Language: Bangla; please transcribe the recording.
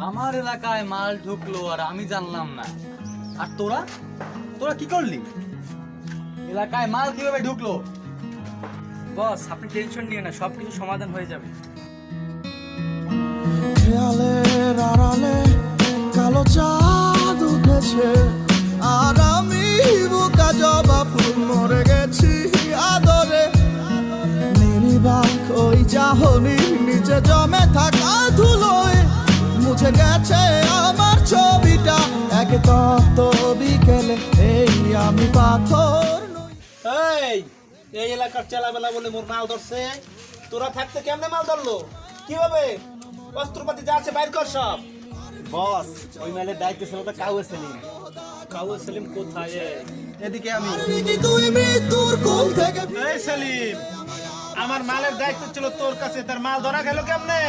আমার এলাকায় মাল ঢুকলো আর আমি জানলাম না। আর তোরা তোরা কি করলি? এলাকায় মাল কিভাবে ঢুকলো? বস আপনি টেনশন নিয়ে না, সবকিছু সমাধান হয়ে যাবে। খেয়ালের আড়ালে কালো চাঁদ উঠেছে, আর আমি বুকা জবা ফুল মরে গেছি আদরে। নির্বাক ওই চাহনির নিচে জমে থাকা ধুলোয় মুছে গেছে আমার ছবিটা এক তপ্ত বিকেলে। এই আমি পাথর নই। এই এই এলাকার চেলাবেলা বলে মোর মাল ধরছে, তোরা থাকতে কেমনে মাল ধরলো? কিভাবে? অস্ত্রপাতি যা আছে বাইর কর সব। বস, ওই মালের দায়িত্ব ছিল তো কাউয়ে সেলিম। কাউয়া সেলিম কোথায়? এদিকে আমি। কি তুই মৃত্যুর কোল থেকে এই সেলিম, আমার মালের দায়িত্ব ছিল তোর কাছে, তার মাল ধরা গেল কেমনে?